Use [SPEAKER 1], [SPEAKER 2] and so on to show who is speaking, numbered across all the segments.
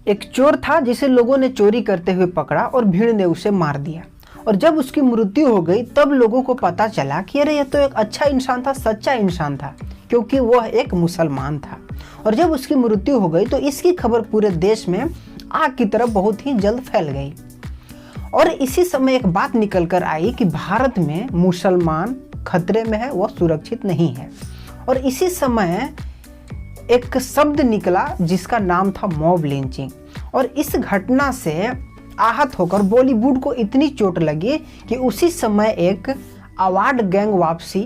[SPEAKER 1] एक चोर था जिसे लोगों ने चोरी करते हुए पकड़ा और भीड़ ने उसे मार दिया। और जब उसकी मृत्यु हो गई तब लोगों को पता चला कि अरे यह तो एक अच्छा इंसान था, सच्चा इंसान था, क्योंकि वह एक मुसलमान था। और जब उसकी मृत्यु हो गई तो इसकी खबर पूरे देश में आग की तरह बहुत ही जल्द फैल गई। और इसी समय एक बात निकल कर आई कि भारत में मुसलमान खतरे में है, वह सुरक्षित नहीं है। और इसी समय एक शब्द निकला जिसका नाम था मॉब लिंचिंग। और इस घटना से आहत होकर बॉलीवुड को इतनी चोट लगी कि उसी समय एक अवार्ड गैंग वापसी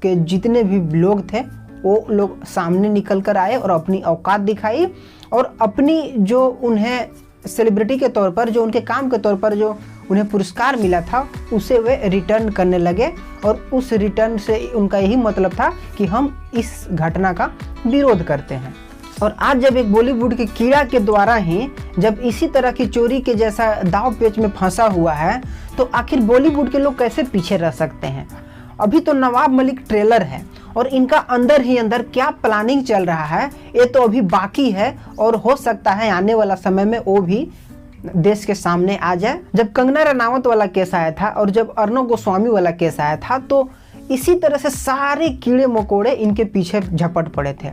[SPEAKER 1] के जितने भी लोग थे वो लोग सामने निकल कर आए और अपनी औकात दिखाई और अपनी जो उन्हें सेलिब्रिटी के तौर पर, जो उनके काम के तौर पर जो उन्हें पुरस्कार मिला था उसे वे रिटर्न करने लगे। और उस रिटर्न से उनका यही मतलब था कि हम इस घटना का विरोध करते हैं। और आज जब एक बॉलीवुड के कीड़ा के द्वारा ही जब इसी तरह की चोरी के जैसा दाव पेच में फंसा हुआ है तो आखिर बॉलीवुड के लोग कैसे पीछे रह सकते हैं। अभी तो नवाब मलिक ट्रेलर है और इनका अंदर ही अंदर क्या प्लानिंग चल रहा है ये तो अभी बाकी है। और हो सकता है आने वाला समय में वो भी देश के सामने आ जाए। जब कंगना रनावत वाला केस आया था और जब अर्नब गोस्वामी वाला केस आया था तो इसी तरह से सारे कीड़े मकोड़े इनके पीछे झपट पड़े थे।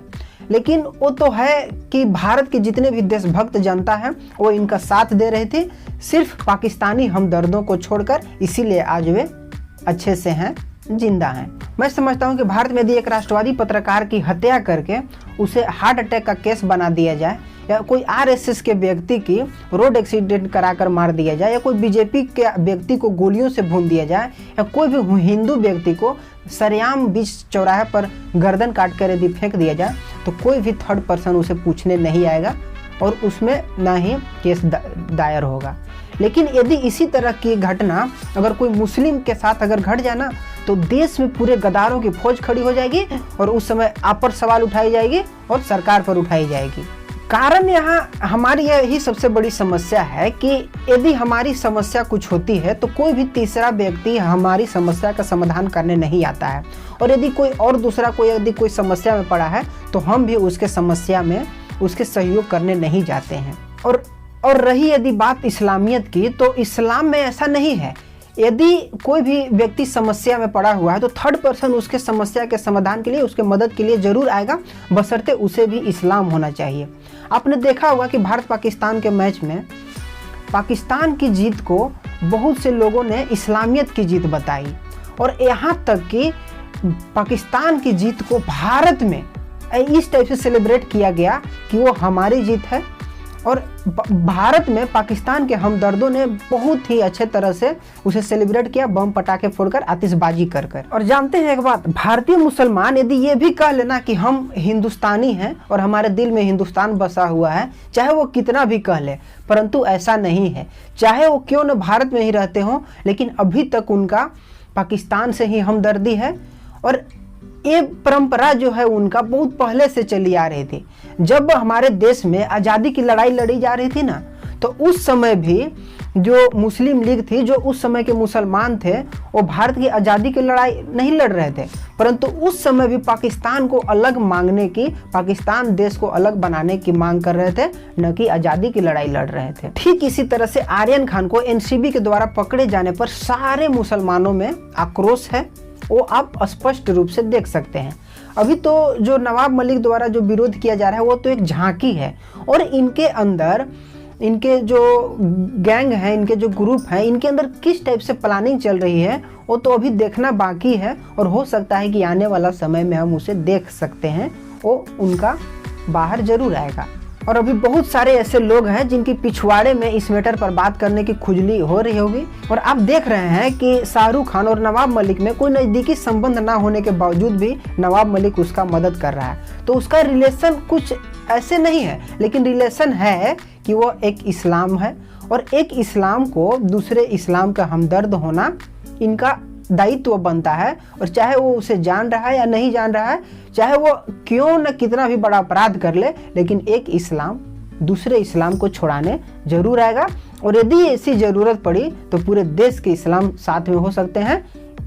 [SPEAKER 1] लेकिन वो तो है कि भारत के जितने भी देशभक्त जनता है वो इनका साथ दे रहे थे, सिर्फ पाकिस्तानी हमदर्दों को छोड़कर। इसीलिए आज वे अच्छे से हैं, जिंदा हैं। मैं समझता हूं कि भारत में यदि एक राष्ट्रवादी पत्रकार की हत्या करके उसे हार्ट अटैक का केस बना दिया जाए या कोई आरएसएस के व्यक्ति की रोड एक्सीडेंट कराकर मार दिया जाए या कोई बीजेपी के व्यक्ति को गोलियों से भून दिया जाए या कोई भी हिंदू व्यक्ति को सरेआम बीच चौराहे पर गर्दन काट कर यदि फेंक दिया जाए तो कोई भी थर्ड पर्सन उसे पूछने नहीं आएगा और उसमें ना ही केस दायर होगा। लेकिन यदि इसी तरह की घटना अगर कोई मुस्लिम के साथ अगर घट जाए ना तो देश में पूरे गद्दारों की फौज खड़ी हो जाएगी और उस समय आप पर सवाल उठाई जाएगी और सरकार पर उठाई जाएगी। कारण यहाँ हमारी यही सबसे बड़ी समस्या है कि यदि हमारी समस्या कुछ होती है तो कोई भी तीसरा व्यक्ति हमारी समस्या का समाधान करने नहीं आता है। और यदि कोई और दूसरा यदि कोई समस्या में पड़ा है तो हम भी उसके समस्या में उसके सहयोग करने नहीं जाते हैं। और रही यदि बात इस्लामियत की तो इस्लाम में ऐसा नहीं है। यदि कोई भी व्यक्ति समस्या में पड़ा हुआ है तो थर्ड पर्सन उसके समस्या के समाधान के लिए, उसके मदद के लिए जरूर आएगा, बशर्ते उसे भी इस्लाम होना चाहिए। आपने देखा होगा कि भारत पाकिस्तान के मैच में पाकिस्तान की जीत को बहुत से लोगों ने इस्लामियत की जीत बताई और यहाँ तक कि पाकिस्तान की जीत को भारत में इस टाइप से सेलिब्रेट किया गया कि वो हमारी जीत है। और भारत में पाकिस्तान के हमदर्दों ने बहुत ही अच्छे तरह से उसे सेलिब्रेट किया, बम पटाखे फोड़कर, आतिशबाजी कर कर। और जानते हैं एक बात, भारतीय मुसलमान यदि ये भी कह लेना कि हम हिंदुस्तानी हैं और हमारे दिल में हिंदुस्तान बसा हुआ है, चाहे वो कितना भी कह ले, परंतु ऐसा नहीं है। चाहे वो क्यों न भारत में ही रहते हों, लेकिन अभी तक उनका पाकिस्तान से ही हमदर्दी है। और ये परंपरा जो है उनका बहुत पहले से चली आ रही थी। जब हमारे देश में आज़ादी की लड़ाई लड़ी जा रही थी ना तो उस समय भी जो मुस्लिम लीग थी, जो उस समय के मुसलमान थे, वो भारत की आज़ादी की लड़ाई नहीं लड़ रहे थे, परंतु उस समय भी पाकिस्तान को अलग मांगने की, पाकिस्तान देश को अलग बनाने की मांग कर रहे थे, न कि आज़ादी की लड़ाई लड़ रहे थे। ठीक इसी तरह से आर्यन खान को एनसीबी के द्वारा पकड़े जाने पर सारे मुसलमानों में आक्रोश है, वो आप स्पष्ट रूप से देख सकते हैं। अभी तो जो नवाब मलिक द्वारा जो विरोध किया जा रहा है वो तो एक झांकी है और इनके अंदर इनके जो गैंग है, इनके जो ग्रुप है, इनके अंदर किस टाइप से प्लानिंग चल रही है वो तो अभी देखना बाकी है। और हो सकता है कि आने वाला समय में हम उसे देख सकते हैं, वो उनका बाहर जरूर आएगा। और अभी बहुत सारे ऐसे लोग हैं जिनकी पिछवाड़े में इस मैटर पर बात करने की खुजली हो रही होगी। और आप देख रहे हैं कि शाहरुख खान और नवाब मलिक में कोई नज़दीकी संबंध ना होने के बावजूद भी नवाब मलिक उसका मदद कर रहा है। तो उसका रिलेशन कुछ ऐसे नहीं है, लेकिन रिलेशन है कि वो एक इस्लाम है और एक इस्लाम को दूसरे इस्लाम का हमदर्द होना इनका दायित्व बनता है। और चाहे वो उसे जान रहा है या नहीं जान रहा है, चाहे वो क्यों न कितना भी बड़ा अपराध कर ले, लेकिन एक इस्लाम दूसरे इस्लाम को छुड़ाने जरूर आएगा। और यदि ऐसी ज़रूरत पड़ी तो पूरे देश के इस्लाम साथ में हो सकते हैं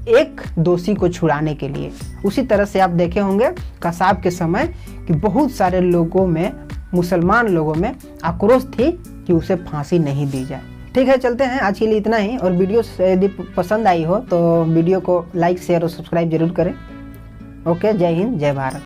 [SPEAKER 1] एक दोषी को छुड़ाने के लिए। उसी तरह से आप देखे होंगे कसाब के समय कि बहुत सारे लोगों में मुसलमान लोगों में आक्रोश थी कि उसे फांसी नहीं दी जाए। ठीक है, चलते हैं, आज के लिए इतना ही। और वीडियो यदि पसंद आई हो तो वीडियो को लाइक शेयर और सब्सक्राइब जरूर करें। ओके, जय हिंद, जय भारत।